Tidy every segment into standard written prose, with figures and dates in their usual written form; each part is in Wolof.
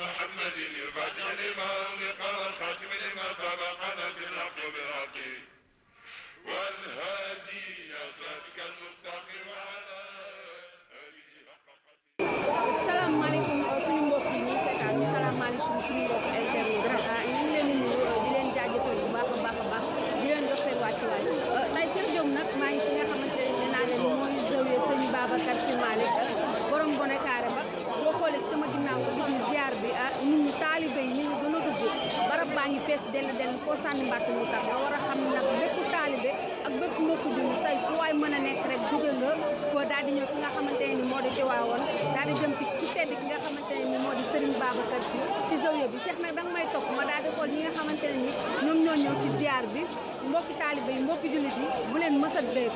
محمد الفاتح لما أغلق والخاتم لما سبق ناصر الحق بالحق والهادي إلى صراطك المستقيم وعلى آله حق قدره. salaamaaleykum suñu mbokk yi ñuy seetaan salaamaaleykum suñu mbokk internet ñu ngi leen di nuyu di leen jaajëfal bu baax a baax di leen jox seen wàccuwaay tey Cheikh Diop nag maa ngi fi nga xamante ne naa leen mooy zawiya sëñ Babacar Sy Malick borom bone carré ba boo xoolee sama ginnaaw nga gis ni ziar bi nit ñi taalibe yi ñu ngi gën a dugg barab baa ngi fees dell foo sànni mbàtt mu tax nga war a xam nag bépp taalibe ak bépp mbokku jullit tey fu waay mën a nekk rek dugg nga foo daal di ñëw fi nga xamante ne ni moo di Tiwaawoon daal di jëm ci ku tedd ki nga xamante ne ni moo di Serigne Babacar Sy ci zawiya bi Cheikh nag danga may topp ma daal di xool ñi nga xamante ne ni ñoom ñoo ñëw ci ziar bi mbokki taalibe yi mbokki jullit yi bu leen mës a dégg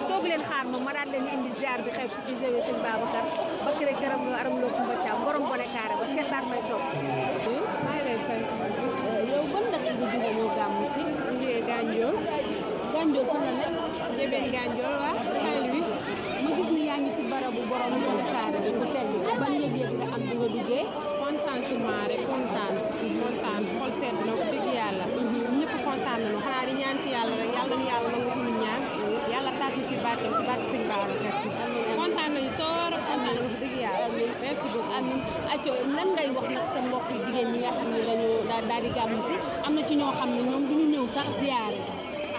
toog leen xaar ma daal leen indi ziar bi xew ci zawiya Serigne Babacar ba kër gërëm loo aram loo Kumba Caam borom bone carré ba Cheikh daal may topp. maa ngi lay fay. yow ban dëkk nga jógee ñëw gàmmu si. liggéey Gandiol. Gandiol fan la nekk. Jébeen Gandiol waa Saint-Louis. ma gis ni yaa ngi ci barabu borom bone carré bi ku tedd ki ban yëg-yëg nga am di nga duggee. contentement rek kontaan xol sedd na wax dëgg yàlla. ñëpp kontaan nañu xanaa di ñaan ci yàlla rek yàlla nu yàlla nangu suñu ñaan. yàlla taat ci barke ci barke Sëñ Babacar Sy. amiin kontaan nañu torop kontaan nañu wax dëgg yàlla. merci beaucoup amiin acco nan ngay wax nag sa mbokk jigéen ñi nga xam ne dañu daal di gàmmu si am na ci ñoo xam ne ñoom duñu ñëw sax ziyaare.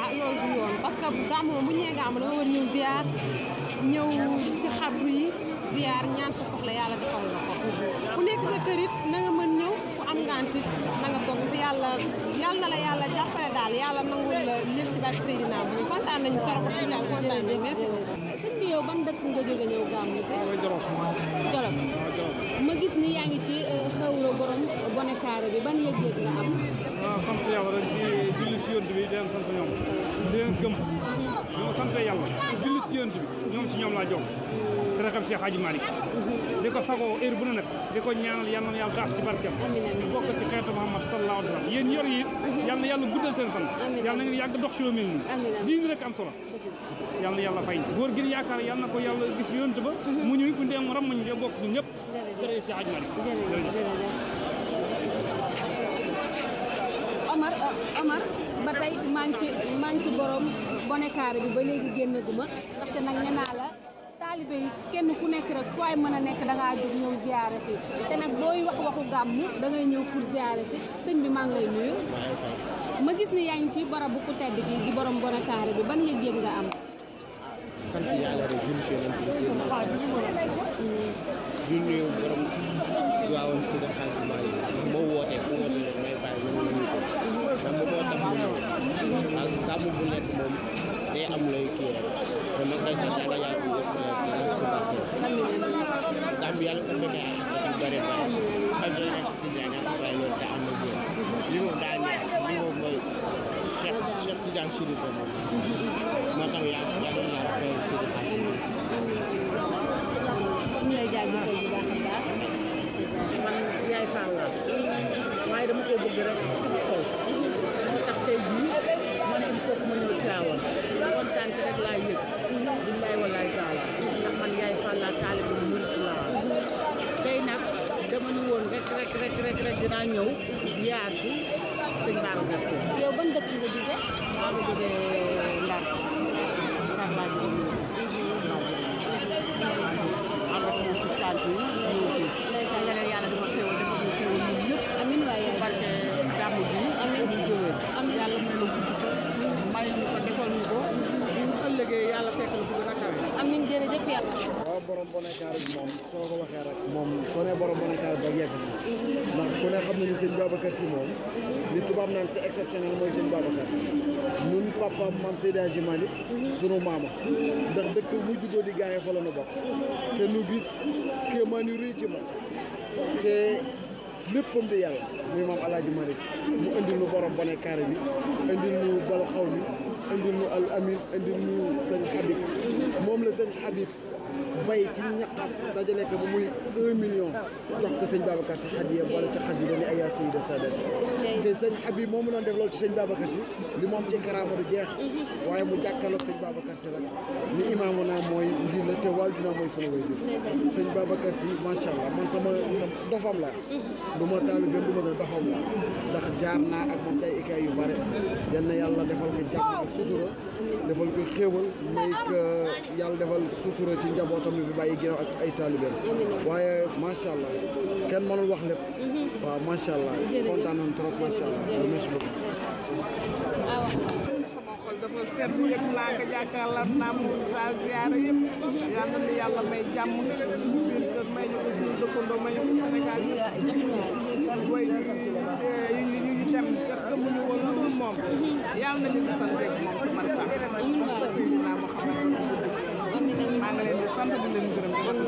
ah loolu du yoon parce que gàmmu moom bu ñu nee gàmmu da nga war ñëw ziar ñëw ci xabru yi ziar ñaan sa soxla yàlla defal la ko ku nekk sa kër it na nga mën ñëw ku am ngànt na nga toog si yàlla na la yàlla jàppale daal yàlla nangul la lépp ci barke Seydina bu kontaan nañu trop si yàlla kontaan nañu merci sëñ bi yow ban dëkk nga jóge ñëw gàmmu si. Jolof ma gis ni yaa ngi ci xewlo borom bone carré bi ban yëg-yëg nga am. waaw sant yàlla rek di julli ci yonent bi di leen sant ñoom di leen gëm ñoo sant yàlla di julli ci yonent bi ñoom ci ñoom laa jox te xam Cheikh Hadji Malick di ko sagoo heure bu ne nag di ko ñaanal yal na yàlla taas ci barkeem di bokk ci xeetu Muhammad sallallahu alayhi wa sallam yéen yor yi yal na yàlla guddal seen fan yal na ngeen yàgg dox ci lu mel nii diine rek am solo yal na yàlla fay góor gi yaakaar yal na ko yàlla gis yonent ba mu ñuy bu ndeem ram ñu dee bokk ñun ñëpp jërëjëf Cheikh Hadji Malick Omar ba tey maa ngi ci borom bone carré bi ba léegi génn guma ndaxte nag nee naa la taalibe yi kenn ku nekk rek fu ay mën a nekk dangaa jóg ñëw ziyaare si te nag booy waxu gàmmu da ngay ñëw pour ziyaare si sëñ bi maa ngi lay nuyu ma gis ni yaa ngi ci barabu ku tedd gi di borom bone carré bi ban yëg-yëg nga am. sant yàlla rek jëm si di nuyu borom waawoon si de xaalis moo wootee ku woote rek may bàyyi ñu ñu ko ndax moo tax mu ñëw ak gàmmu bu nekk moom day am lay kii rek te ma koy sant yàlla yàlla bu yëpp si barke gàmmu yàlla ko fekkee ay bëri ak rek ci jaana waaye loolu da am na li moom daa neex li moom mooy Cheikh Tidiane Chérif moom moo tax yàlla fay si de xaalis ñu lay jaajëfal bu baax a baax. man yaay Fall laa waaye dama koy bëgg rek sama xol moo tax tey jii ma ne il faut que ma ñëw Tiwaawan kontaan rek laa yëg billaay wallaay taala ndax man yaay Fall laa taalibe bu murit laa tey nag dama ñu woon rek dinaa ñëw ziar si sëñ Babacar Sy. yow ban dëkk nga jóge. maa ngi jóge Ndar laa jóge am na sama tutaan yi ñëw fii nga leen yàlla dama xéwal dafa ñu xéwal ñun ñëpp amiin waay barke gàmmu bi amiin ñu jógee amiin yàlla mën na gudd fa may ñu ko defal ñu ko ñu ëllëgee yàlla fekk la fu gën a kawe amiin jërëjëf yàlla. waaw borom bone carré bi moom soo ko waxee rek moom soo nee borom bone carré ba yegg na ndax ku ne xam na ni sëñ Babacar Sy moom li tubaab naan c'est exceptionnel mooy sëñ Babacar ñun papaam maam Seydi Hadji Malick sunu maama ndax dëkk mu juddoo di gaaye fa la nu bokk te nu gis kéemaan yu rëy ci moom te léppam di yàlla muy maam Alaaji Malick Sy mu indil nu borom bone carré bi indil nu bal xaw mi indil nu al amin indil nu sëñ Habib moom la sëñ Habib bay ci ñaqam dajale ko ba muy 1 million jox ko sëñ Babacar si hadiya boole ca xasida ni aya sayida sadat te sëñ Habib moomu doon def loolu ci sëñ Babacar si li moom ci karaama du jeex waaye mu jàkkaloog sëñ Babacar si rek ni imaamu naa mooy ngir la te waal dinaa mooy sunu way bi sëñ Babacar si macha allah man sama dofam la du ma taalu benn du ma sa dofam la ndax jaar naa ak moom ci ay ikaay yu bare yal na yàlla defal ko jàmm ak sutura defal ko xéewal may ko yàlla defal sutura ci njabootam mi fi bàyyi ginnaaw ak ay taalibeem waaye macha allah kenn mënul wax lépp waaw macha allah kontaan nañu trop macha allah merci beaucoup sama xol dafa sedd yëg naa nga jàkkaarloo naa mu sa ziyaara yëpp yal na yàlla may jàmm suñu biir kër may ñu ko suñu dëkkandoo may ñu ko Sénégal yëpp way ñu dem kër que mu ñu woon lu dul moom yàlla nañu ko sant rek moom sa mar sax Seydina Mouhamed maa ngi leen di sant di leen gërëm di wax